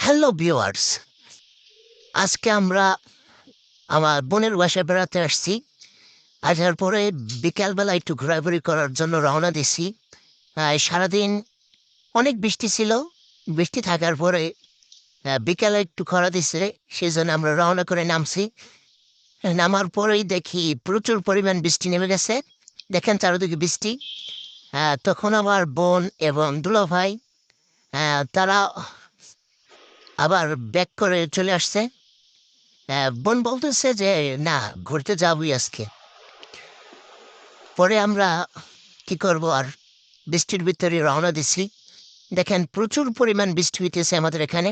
Hello viewers, আজকে আমরা আমার বোনের বাসায় বেড়াতে আসছি। আসার পরে বিকালবেলা একটু ঘোরাঘুরি করার জন্য রওনা দিছি। সারাদিন অনেক বৃষ্টি ছিল। বৃষ্টি থাকার পরে বিকালে একটু খরা দিছে, সেজন্য আমরা রওনা করে নামছি। নামার পরেই দেখি প্রচুর পরিমাণ বৃষ্টি নেমে গেছে। দেখেন চারদিকে বৃষ্টি। তখন আমার বোন এবং দুলাভাই তারা আবার ব্যাক করে চলে আসছে। বোন বলতেছে যে, "না, ঘুরতে যাবোই আজকে।" পরে আমরা কি করব আর, বৃষ্টির ভিতরে রওনা দিছি। দেখেন প্রচুর পরিমাণ বৃষ্টি হইতেছে আমাদের এখানে।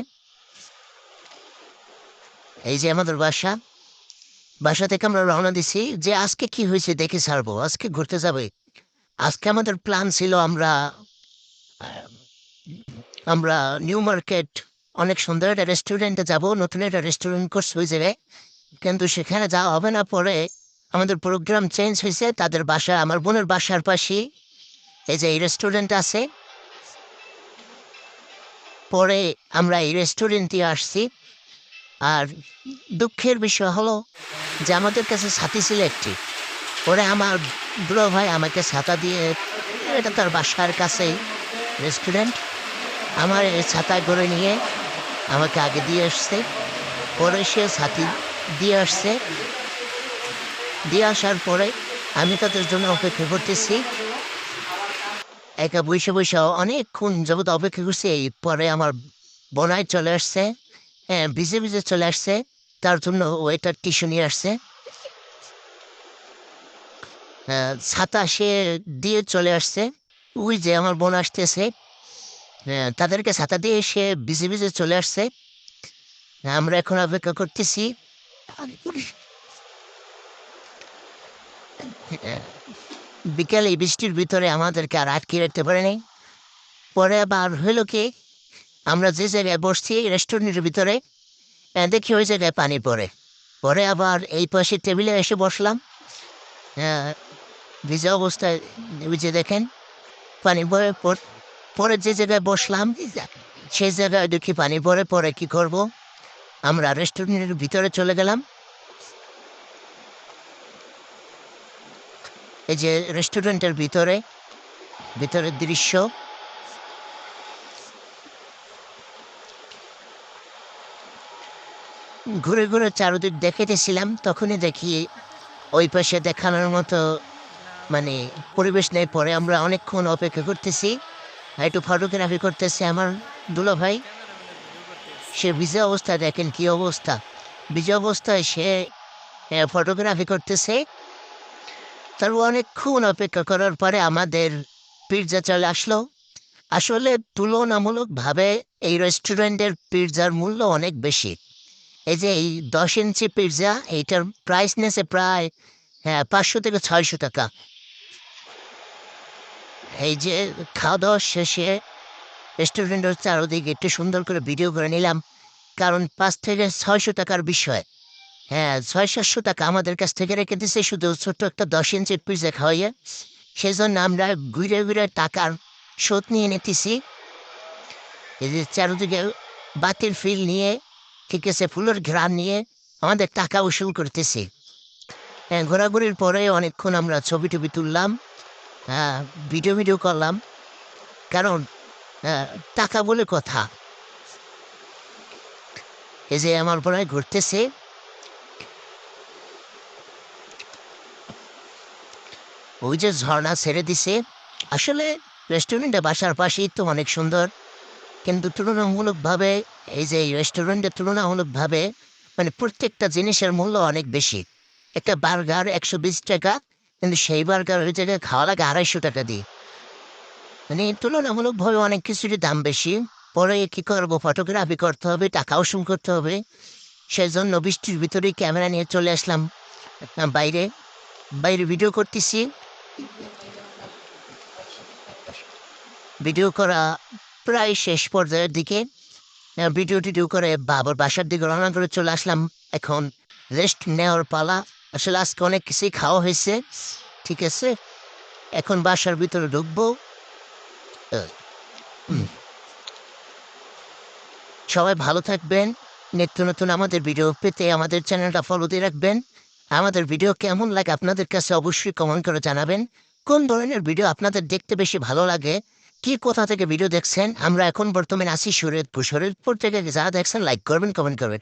এই যে আমাদের বাসা। বাসা থেকে আমরা রওনা দিছি যে আজকে কি হয়েছে দেখে ছাড়বো। আজকে ঘুরতে যাবে। আজকে আমাদের প্ল্যান ছিল আ আমরা নিউ মার্কেট অনেক সুন্দর একটা রেস্টুরেন্টে যাবো। নতুন একটা রেস্টুরেন্ট করছে ওই জায়গায়। কিন্তু সেখানে যাওয়া হবে না। পরে আমাদের প্রোগ্রাম চেঞ্জ হইছে। তাদের বাসা আমার বোনের বাসার পাশেই এই যে এই রেস্টুরেন্ট আছে। পরে আমরা এই রেস্টুরেন্টে আসছি। আর দুঃখের বিষয় হলো যে আমাদের কাছে ছাতি ছিল একটি। পরে আমার দুলা ভাই আমাকে ছাতা দিয়ে, এটা তার বাসার কাছেই রেস্টুরেন্ট, আমার এই ছাতায় করে নিয়ে আমাকে আগে দিয়ে আসছে। পরে সে ছাতি দিয়ে আসছে। দিয়ে আসার পরে আমি তাদের জন্য অপেক্ষা করতেছি। একা বইসে বইসে অনেকক্ষণ যাবত অপেক্ষা করছি। এই পরে আমার বোনাই চলে আসছে। হ্যাঁ, ভিজে, ভিজে চলে আসছে। তার জন্য ওয়েটার টিস্যু নিয়ে আসছে। ছাতা সে দিয়ে চলে আসছে। ওই যে আমার বোন আসতেছে। তাদেরকে ছাতা দিয়ে সে ভিজে, ভিজে চলে আসছে। আমরা এখন অপেক্ষা করতেছি। হ্যাঁ, বিকেলে এই বৃষ্টির ভিতরে আমাদেরকে আর আটকে রাখতে পারে নাই। পরে আবার হইল কি, আমরা যে জায়গায় বসছি রেস্টুরেন্টের ভিতরে, দেখি ওই জায়গায় পানি পড়ে। পরে আবার এই পাশের টেবিলে এসে বসলাম। হ্যাঁ, ভিজা অবস্থায় ওই যে দেখেন পানি পড়ে। পরে যে জায়গায় বসলাম সেই জায়গায় দেখি পানি পড়ে। পরে কি করব, আমরা রেস্টুরেন্টের ভিতরে চলে গেলাম। এই যে রেস্টুরেন্টের ভিতরের দৃশ্য। ঘুরে ঘুরে চারদিক দেখাইতেছিলাম, তখনই দেখি ওই পাশে দেখানোর মতো মানে পরিবেশ নেই। পরে আমরা অনেকক্ষণ অপেক্ষা করতেছি। একটু ফটোগ্রাফি করতেছে আমার দুলাভাই। সে ভিজে অবস্থায় দেখেন কি অবস্থা। ভিজে অবস্থায় সে ফটোগ্রাফি করতেছে। তারপর অনেকক্ষণ অপেক্ষা করার পরে আমাদের পিৎজা চলে আসলো। আসলে তুলনামূলকভাবে এই রেস্টুরেন্টের পিৎজার মূল্য অনেক বেশি। এই যে এই ১০ ইঞ্চি পিৎজা, এইটার প্রাইস নিয়েছে প্রায় ৫০০ থেকে ৬০০ টাকা। এই যে খাওয়া দাওয়া শেষে রেস্টুরেন্টের চারদিকে একটু সুন্দর করে ভিডিও করে নিলাম। কারণ ৫ থেকে ৬০০ টাকার বিষয়। হ্যাঁ, ৬০০-৭০০ টাকা আমাদের কাছ থেকে রেখে দিছে শুধু ছোট্ট একটা ১০ ইঞ্চির পিৎজা খাওয়াইয়া। সেজন্য আমরা ঘুরে ঘুরে টাকার শোধ নিয়ে নিতেছি। এই যে চারদিকে বাতির ফিল নিয়ে, ঠিক আছে, ফুলের ঘ্রাণ নিয়ে আমাদের টাকা উসুল করতেছি। হ্যাঁ, ঘোরাঘুরির পরে অনেকক্ষণ আমরা ছবি-টবি তুললাম। হ্যাঁ, ভিডিও করলাম। কারণ হ্যাঁ, টাকা বলে কথা। এই যে আমার বোনাই ঘুরতেছে। ওই যে ঝর্ণা ছেড়ে দিছে। আসলে রেস্টুরেন্টটা বাসার পাশেই তো অনেক সুন্দর। কিন্তু তুলনামূলকভাবে এই যে এই রেস্টুরেন্টের তুলনামূলকভাবে মানে প্রত্যেকটা জিনিসের মূল্য অনেক বেশি। একটা বার্গার ৳১২০, কিন্তু সেই বার্গার ওই জায়গায় খাওয়া লাগে ৳২৫০ দিয়ে। মানে তুলনামূলকভাবে অনেক কিছুরই দাম বেশি। পরে কি করবো, ফটোগ্রাফি করতে হবে, টাকা উসুল করতে হবে। সেজন্য বৃষ্টির ভিতরেই ক্যামেরা নিয়ে চলে আসলাম বাইরে। বাইরে ভিডিও করতেছি। ভিডিও করা প্রায় শেষ পর্যায়ের দিকে। ভিডিও-টিডিও করে আবার বাসার দিকে রওনা করে চলে আসলাম। এখন রেস্ট নেওয়ার পালা। আসলে আজকে অনেক কিছুই খাওয়া হয়েছে। ঠিক আছে? এখন বাসার ভিতরে ঢুকবো। আ হুম, সবাই ভালো থাকবেন। নিত্য নতুন আমাদের ভিডিও পেতে আমাদের চ্যানেলটা ফলো দিয়ে রাখবেন। আমাদের ভিডিও কেমন লাগে আপনাদের কাছে অবশ্যই কমেন্ট করে জানাবেন। কোন ধরনের ভিডিও আপনাদের দেখতে বেশি ভালো লাগে, কি কোথা থেকে ভিডিও দেখছেন। আমরা এখন বর্তমানে আছি শরীয়তপুর। শরীয়তপুর থেকে যা দেখছেন লাইক করবেন, কমেন্ট করবেন।